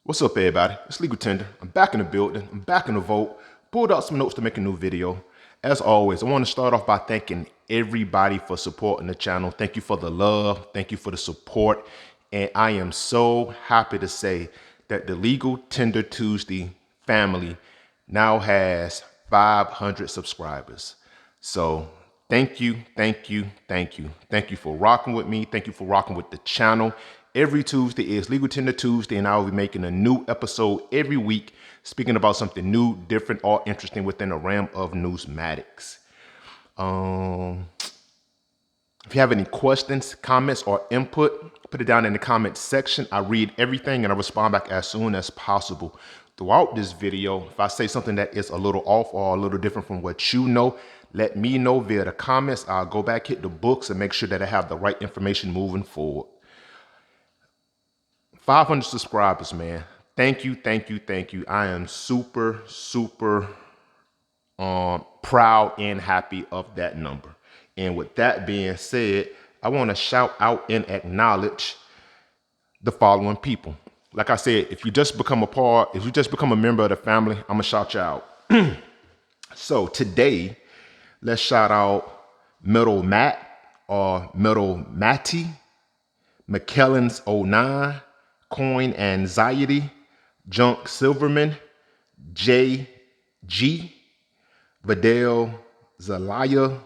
What's up, everybody? It's Legal Tender. I'm back in the building. I'm back in the vault. Pulled out some notes to make a new video. As always, I want to start off by thanking everybody for supporting the channel. Thank you for the love. Thank you for the support. And I am so happy to say that the Legal Tender Tuesday family now has 500 subscribers. So thank you, thank you, thank you. Thank you for rocking with me. Thank you for rocking with the channel. Every Tuesday is Legal Tender Tuesday, and I will be making a new episode every week, speaking about something new, different, or interesting within the realm of newsmatics. If you have any questions, comments, or input, put it down in the comments section. I read everything and I respond back as soon as possible. Throughout this video, if I say something that is a little off or a little different from what you know, let me know via the comments. I'll go back, hit the books, and make sure that I have the right information moving forward. 500 subscribers, man. Thank you, thank you, thank you. I am super proud and happy of that number. And with that being said, I want to shout out and acknowledge the following people. Like I said, if you just become a member of the family, I'm gonna shout you out. So today, let's shout out Middle Matt or Middle Matty, McKellen's 09, Coin Anxiety, Junk Silverman, J.G., Vidal Zelaya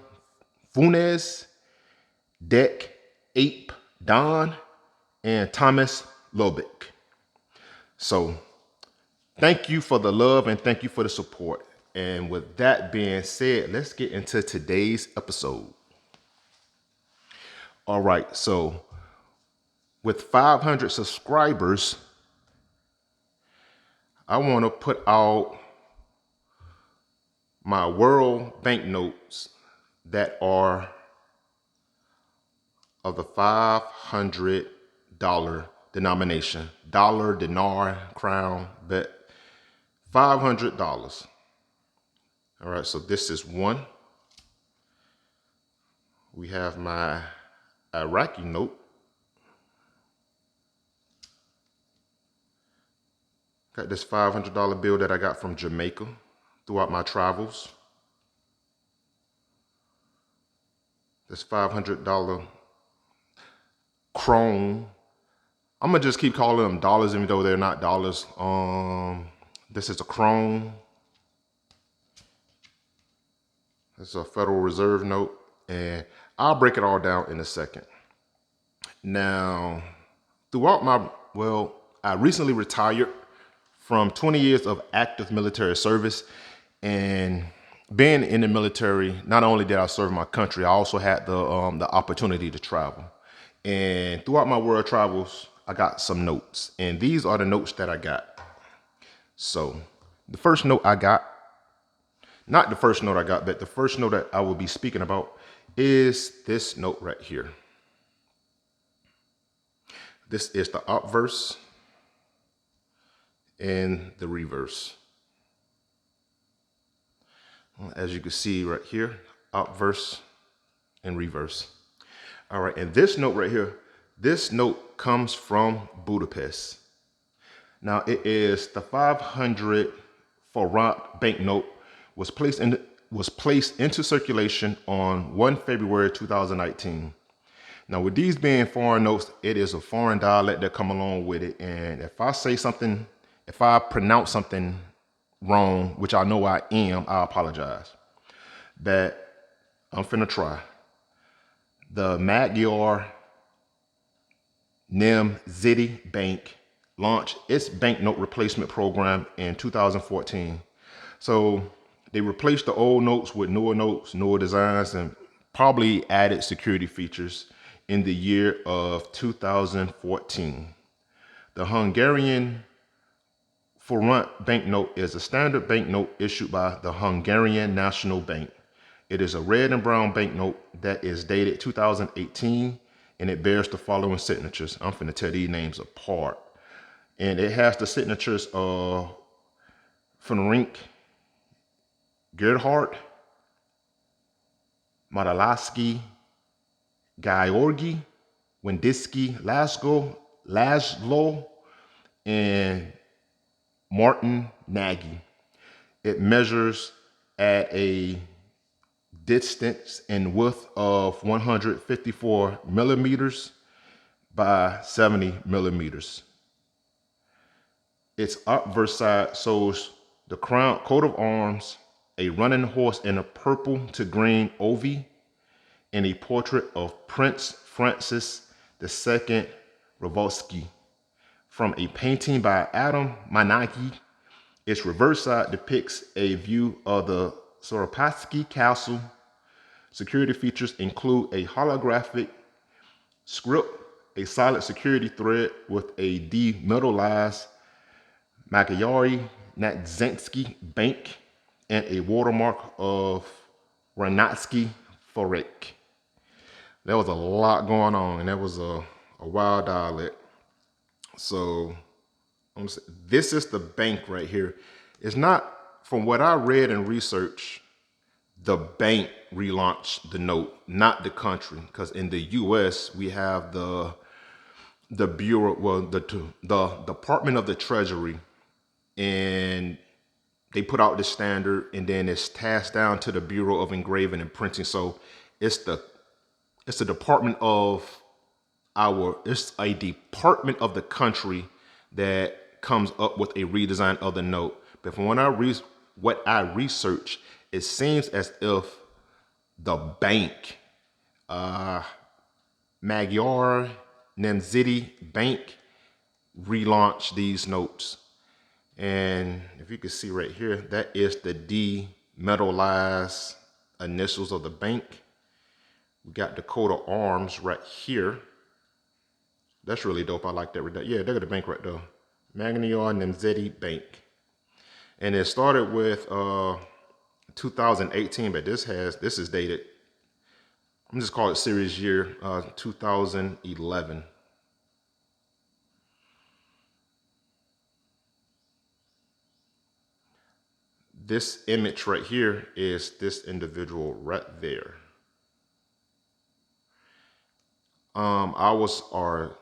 Funes, Deck Ape Don, and Thomas Lobick. So thank you for the love and thank you for the support. And with that being said, let's get into today's episode. All right, so with 500 subscribers, I want to put out my world banknotes that are of the $500 denomination. Dollar, dinar, crown, but $500. All right, so this is one. We have my Iraqi note. Got this $500 bill that I got from Jamaica throughout my travels. This $500 chrome. I'm gonna just keep calling them dollars even though they're not dollars. This is a chrome. It's a Federal Reserve note, and I'll break it all down in a second. Now, I recently retired from 20 years of active military service, and being in the military, not only did I serve my country, I also had the opportunity to travel. And throughout my world travels, I got some notes, and these are the notes that I got. So the first note I got, not the first note I got, but the first note that I will be speaking about is this note right here. This is the obverse and the reverse. As you can see right here, obverse and reverse. All right, and this note right here, this note comes from Budapest. Now it is the 500 forint banknote was placed into circulation on 1 February 2019. Now with these being foreign notes, it is a foreign dialect that come along with it. And if I pronounce something wrong, which I know I am, I apologize. But I'm finna try. The Magyar Nemzeti Bank launched its banknote replacement program in 2014. So they replaced the old notes with newer notes, newer designs, and probably added security features in the year of 2014. The Hungarian forint banknote is a standard banknote issued by the Hungarian National Bank. It is a red and brown banknote that is dated 2018, and it bears the following signatures. I'm finna tear these names apart. And it has the signatures of Fenrink, Gerhard, Madalaski, Georgi, Wendiski, Laszlo, and Martin Nagy. It measures at a distance and width of 154 millimeters by 70 millimeters. Its obverse side shows the crown coat of arms, a running horse in a purple to green ovie, and a portrait of Prince Francis II Ravorsky from a painting by Adam Manaki. Its reverse side depicts a view of the Soropatsky Castle. Security features include a holographic script, a solid security thread with a demetabolized Magyari Nadzinski Bank, and a watermark of Ranatsky Forek. There was a lot going on, and that was a wild dialect. So this is the bank right here. It's not, from what I read and researched, the bank relaunched the note, not the country. Because in the U.S. we have the Bureau, well, the Department of the Treasury, and they put out the standard, and then it's passed down to the Bureau of Engraving and Printing. So it's the department of it's a department of the country that comes up with a redesign of the note. But from what I researched, it seems as if the bank, Magyar Nemzeti Bank, relaunched these notes. And if you can see right here, that is the demetallized initials of the bank. We got the coat of arms right here. That's really dope. I like that. Yeah, look at the bank right there. Magyar Nemzeti Bank. And it started with 2018, but this is dated. I'm just calling it series year 2011. This image right here is this individual right there. Ours are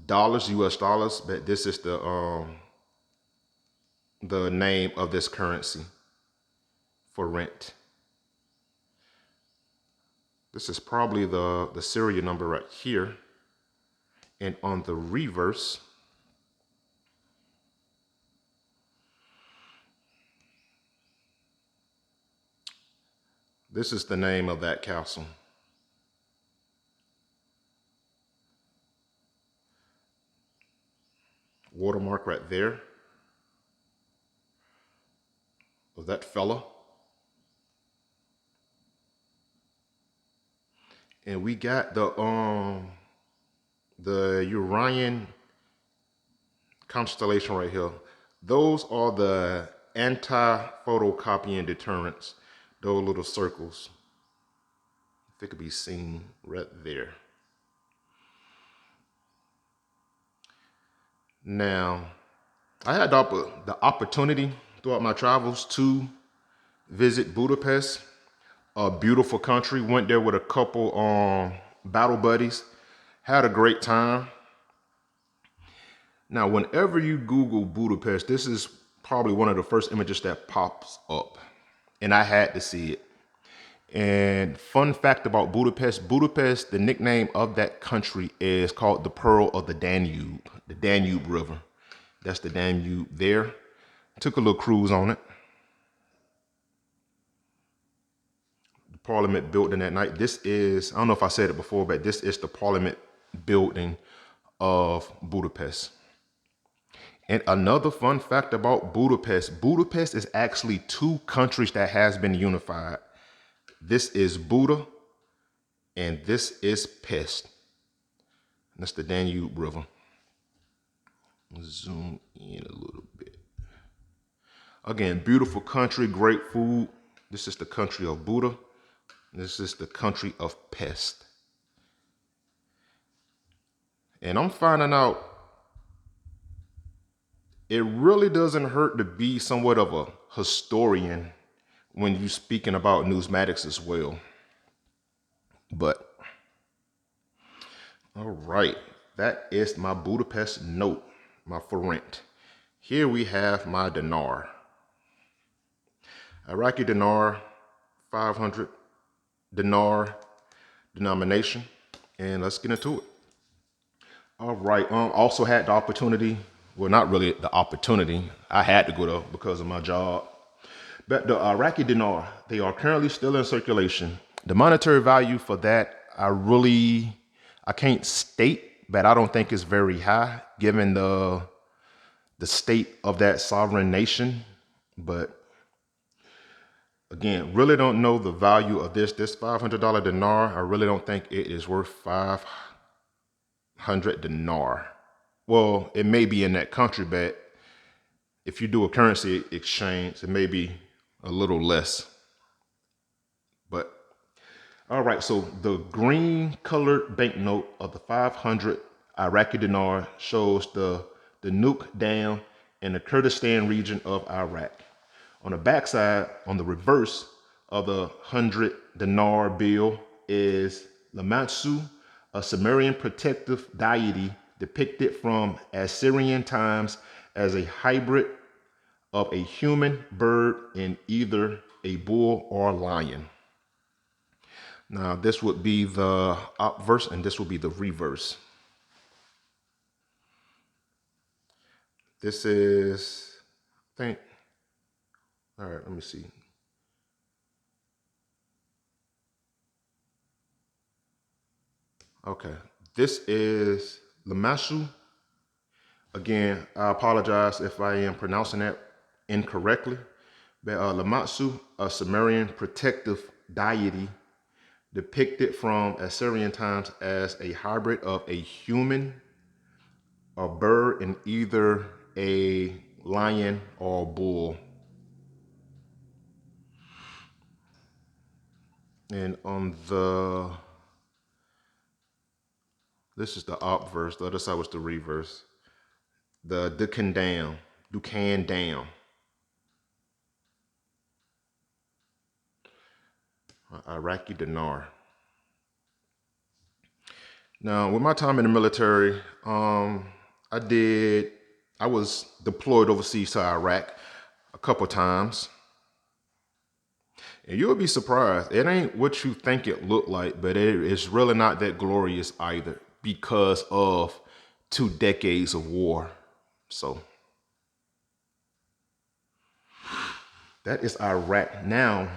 dollars, US dollars, but this is the name of this currency for rent. This is probably the serial number right here. And on the reverse, this is the name of that castle. Watermark right there. Was that fella? And we got the Orion constellation right here. Those are the anti-photocopying deterrents. Those little circles. If it could be seen right there. Now, I had the opportunity throughout my travels to visit Budapest, a beautiful country. Went there with a couple battle buddies. Had a great time. Now, whenever you Google Budapest, this is probably one of the first images that pops up. And I had to see it. And fun fact about Budapest, the nickname of that country is called the Pearl of the Danube River. That's the Danube there. Took a little cruise on it. The Parliament building that night. This is, I don't know if I said it before, but this is the Parliament building of Budapest. And another fun fact about Budapest is actually two countries that has been unified. This is Buda, and this is Pest. And that's the Danube River. Zoom in a little bit. Again, beautiful country, great food. This is the country of Buda. This is the country of Pest. And I'm finding out it really doesn't hurt to be somewhat of a historian when you're speaking about numismatics as well. But, all right, that is my Budapest note, my for rent. Here we have my dinar. Iraqi dinar, 500 dinar denomination. And let's get into it. All right. Also had the opportunity. Well, not really the opportunity. I had to go though because of my job. But the Iraqi dinar, they are currently still in circulation. The monetary value for that, I can't state, but I don't think it's very high given the state of that sovereign nation. But again, really don't know the value of this $500 dinar. I really don't think it is worth 500 dinar. Well, it may be in that country, but if you do a currency exchange, it may be a little less. But all right, so the green colored banknote of the 500 Iraqi dinar shows the Nuke Dam in the Kurdistan region of Iraq. On the backside, on the reverse of the 100 dinar bill is Lamatsu, a Sumerian protective deity depicted from Assyrian times as a hybrid of a human, bird, and either a bull or lion. Now this would be the obverse and this would be the reverse. This is, I think, all right, let me see. Okay, this is Lamassu. Again, I apologize if I am pronouncing that incorrectly. But Lamatsu, a Sumerian protective deity depicted from Assyrian times as a hybrid of a human, a bird, and either a lion or a bull. And on this is the obverse, the other side was the reverse. The Dukan Dam. Iraqi dinar. Now, with my time in the military, I was deployed overseas to Iraq a couple times. And you'll be surprised. It ain't what you think it looked like, but it's really not that glorious either because of 2 decades of war. So that is Iraq. Now,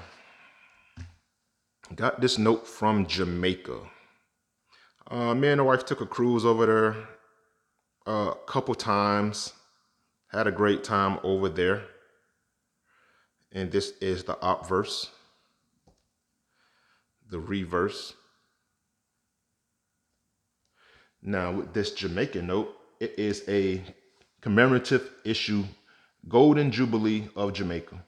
got this note from Jamaica. Me and the wife took a cruise over there a couple times. Had a great time over there. And this is the obverse, the reverse. Now, with this Jamaican note, it is a commemorative issue, Golden Jubilee of Jamaica.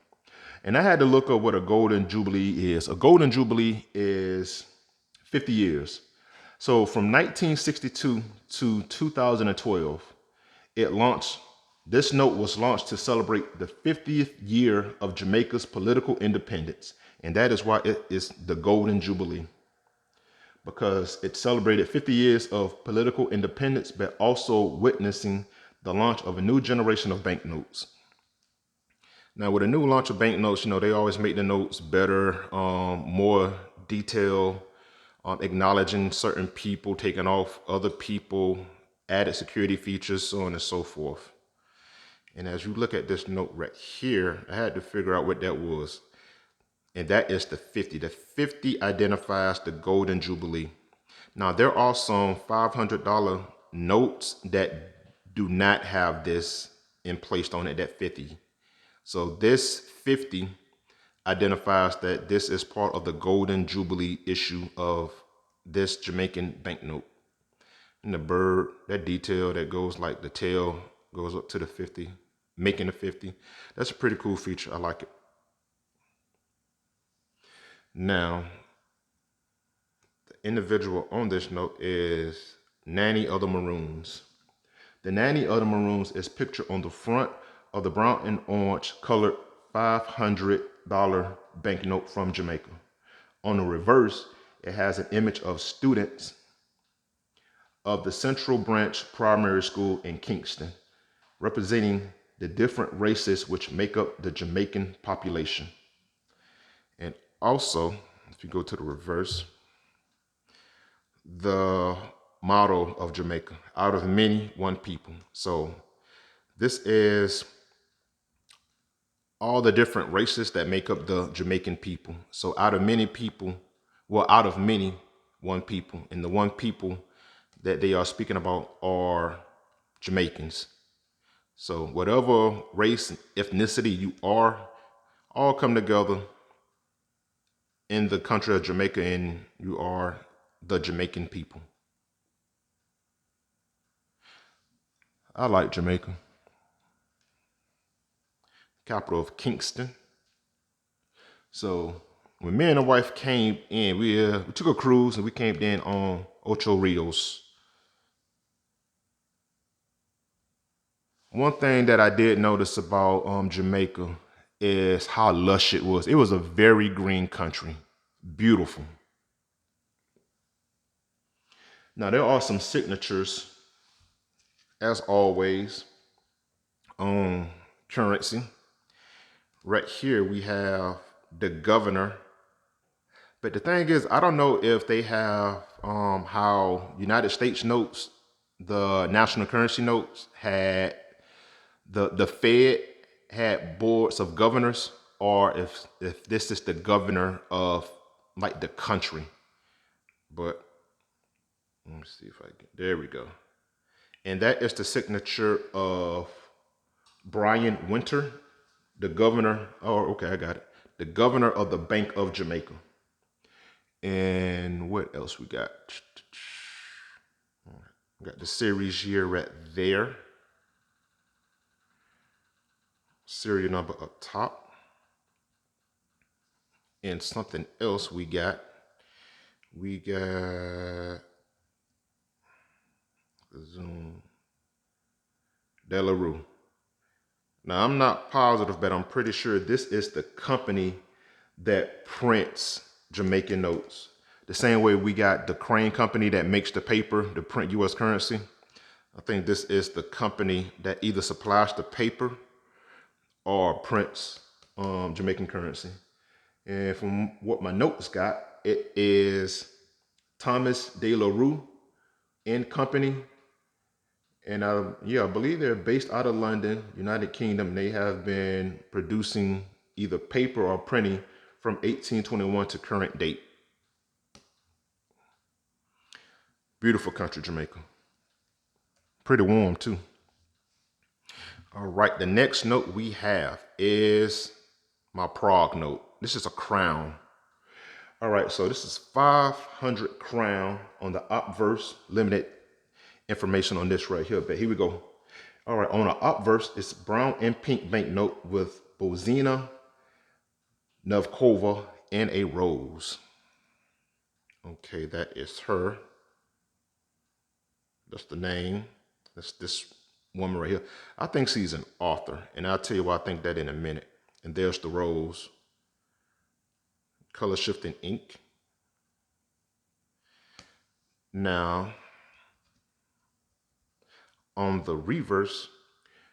And I had to look up what a Golden Jubilee is. A Golden Jubilee is 50 years. So from 1962 to 2012, this note was launched to celebrate the 50th year of Jamaica's political independence. And that is why it is the Golden Jubilee, because it celebrated 50 years of political independence, but also witnessing the launch of a new generation of banknotes. Now, with a new launch of banknotes, they always make the notes better, more detailed, acknowledging certain people, taking off other people, added security features, so on and so forth. And as you look at this note right here, I had to figure out what that was. And that is the 50. The 50 identifies the Golden Jubilee. Now, there are some $500 notes that do not have this in placed on it, that 50. So this 50 identifies that this is part of the Golden Jubilee issue of this Jamaican banknote. And the bird, that detail that goes like the tail goes up to the 50, making the 50. That's a pretty cool feature. I like it. Now, the individual on this note is Nanny of the Maroons. The Nanny of the Maroons is pictured on the front of the brown and orange colored $500 banknote from Jamaica. On the reverse, it has an image of students of the Central Branch Primary School in Kingston, representing the different races which make up the Jamaican population. And also, if you go to the reverse, the motto of Jamaica, out of many, one people. So this is all the different races that make up the Jamaican people. So out of many people, well, out of many, one people. And the one people that they are speaking about are Jamaicans. So whatever race and ethnicity you are, all come together in the country of Jamaica, and you are the Jamaican people. I like Jamaica. Capital of Kingston. So when me and the wife came in, we took a cruise and we came in on Ocho Rios. One thing that I did notice about Jamaica is how lush it was. It was a very green country, beautiful. Now there are some signatures, as always, on currency. Right here we have the governor. But the thing is, I don't know if they have how United States notes, the national currency notes, had the Fed had boards of governors, or if this is the governor of like the country. But let me see if I can. There we go. And that is the signature of Brian Winter, the governor. Oh, okay, I got it. The governor of the Bank of Jamaica. And what else we got? We got the series year right there. Serial number up top. And something else we got Zoom Delarue. Now I'm not positive, but I'm pretty sure this is the company that prints Jamaican notes. The same way we got the Crane company that makes the paper to print US currency. I think this is the company that either supplies the paper or prints Jamaican currency. And from what my notes got, it is Thomas De La Rue and Company. And I believe they're based out of London, United Kingdom. They have been producing either paper or printing from 1821 to current date. Beautiful country, Jamaica. Pretty warm too. All right, the next note we have is my Prague note. This is a crown. All right, so this is 500 crown on the obverse. Limited information on this right here, but here we go. All right, on the obverse, it's brown and pink banknote with Bozina Novkova and a rose. Okay, that is her. That's the name. That's this woman right here. I think she's an author, and I'll tell you why I think that in a minute. And there's the rose. Color shifting ink. Now, on the reverse,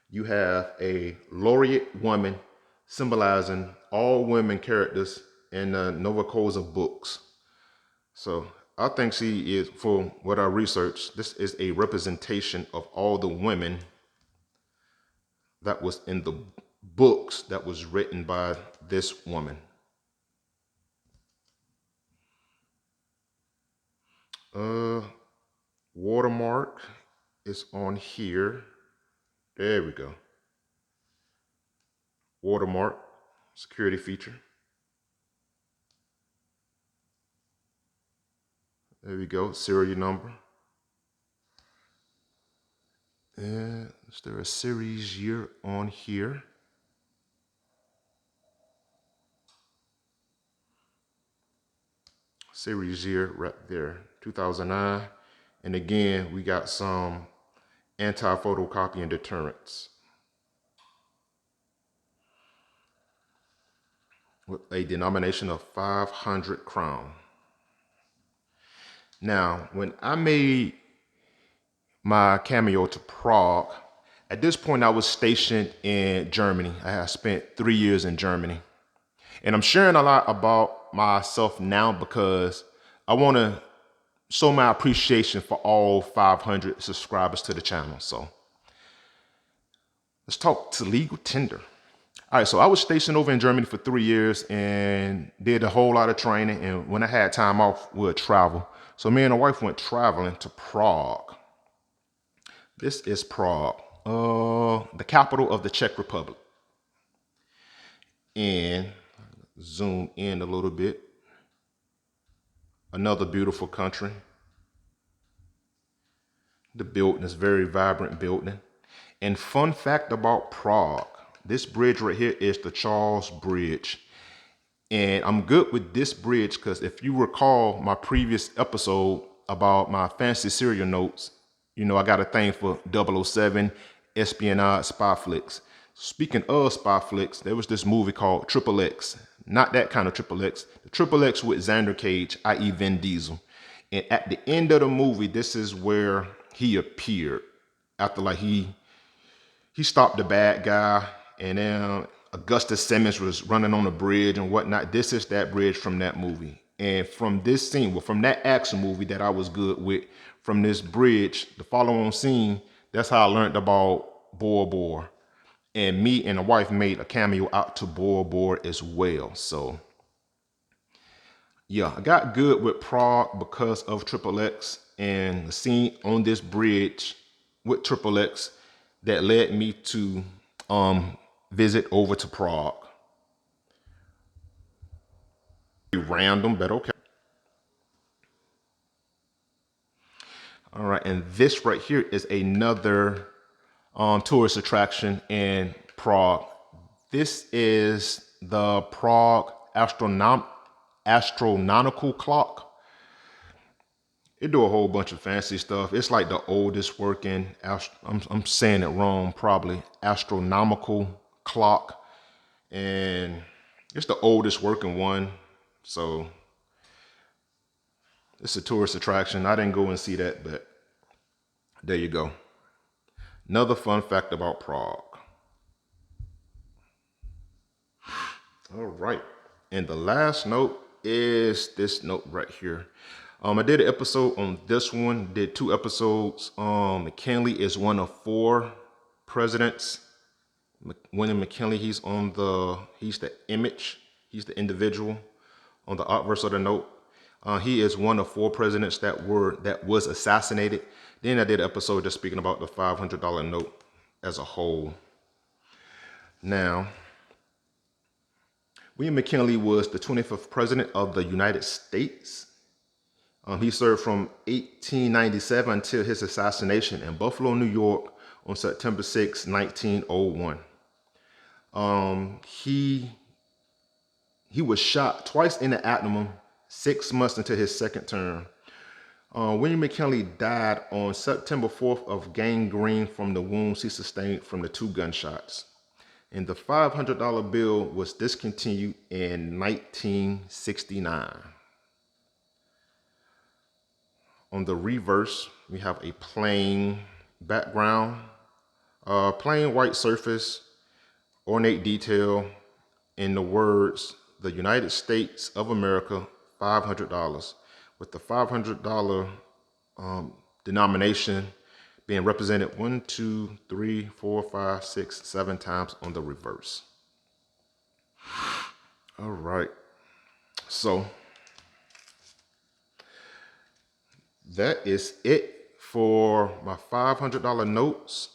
you have a laureate woman symbolizing all women characters in Novakoza books. So I think she is, for what I researched, this is a representation of all the women that was in the books that was written by this woman. Watermark is on here. There we go. Watermark, security feature. There we go, serial number. And is there a series year on here? Series year right there, 2009. And again, we got some anti-photocopying deterrents with a denomination of 500 crown. Now, when I made my cameo to Prague, At this point, I was stationed in Germany. I had spent 3 years in Germany. And I'm sharing a lot about myself now because I want to show my appreciation for all 500 subscribers to the channel. So let's talk to legal tender. All right, so I was stationed over in Germany for 3 years and did a whole lot of training. And when I had time off, we would travel. So me and my wife went traveling to Prague. This is Prague, the capital of the Czech Republic. And zoom in a little bit. Another beautiful country. The building is very vibrant building. And fun fact about Prague, this bridge right here is the Charles Bridge. And I'm good with this bridge because if you recall my previous episode about my fancy serial notes, you know, I got a thing for 007, espionage, spy flicks. Speaking of spy flicks, there was this movie called Triple X. Not that kind of Triple X. The Triple X with Xander Cage, i.e. Vin Diesel. And at the end of the movie, this is where he appeared. After like he stopped the bad guy, and then Augustus Simmons was running on the bridge and whatnot. This is that bridge from that movie. And from this scene, well, from that action movie that I was good with, from this bridge, the following scene, that's how I learned about Bora Bora. And me and the wife made a cameo out to Bora Bora as well. So yeah, I got good with Prague because of Triple X and the scene on this bridge with Triple X that led me to visit over to Prague. Random, but okay. All right, and this right here is another tourist attraction in Prague. This is the Prague astronomical clock. It do a whole bunch of fancy stuff. It's like the oldest working, I'm saying it wrong probably, astronomical clock. And it's the oldest working one. So it's a tourist attraction. I didn't go and see that, but there you go. Another fun fact about Prague. All right. And the last note is this note right here. I did an episode on this one, did 2 episodes. McKinley is one of 4 presidents. William McKinley, he's the image, he's the individual on the obverse of the note. He is one of 4 presidents that was assassinated. Then I did an episode just speaking about the $500 note as a whole. Now, William McKinley was the 25th president of the United States. He served from 1897 until his assassination in Buffalo, New York on September 6, 1901. He was shot twice in the abdomen 6 months into his second term. William McKinley died on September 4th of gangrene from the wounds he sustained from the 2 gunshots. And the $500 bill was discontinued in 1969. On the reverse, we have a plain background, plain white surface, ornate detail, in the words, the United States of America, $500, with the $500 denomination being represented 1, 2, 3, 4, 5, 6, 7 times on the reverse. All right. So that is it for my $500 notes.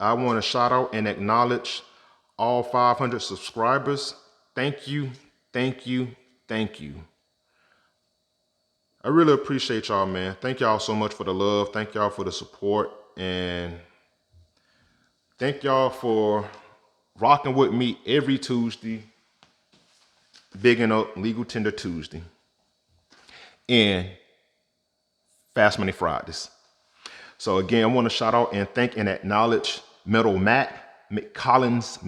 I want to shout out and acknowledge all 500 subscribers. Thank you, thank you, thank you. I really appreciate y'all, man. Thank y'all so much for the love. Thank y'all for the support. And thank y'all for rocking with me every Tuesday. Bigging up Legal Tender Tuesday. And Fast Money Fridays. So again, I want to shout out and thank and acknowledge Metal Matt, McKellins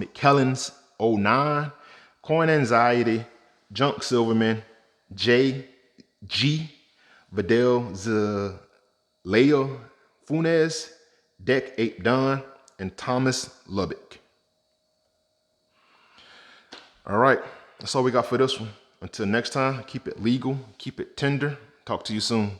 09, Coin Anxiety, Junk Silverman, J, G, Vidal Zaleo, Funes, Deck 8 Don, and Thomas Lubbock. All right, that's all we got for this one. Until next time, keep it legal, keep it tender. Talk to you soon.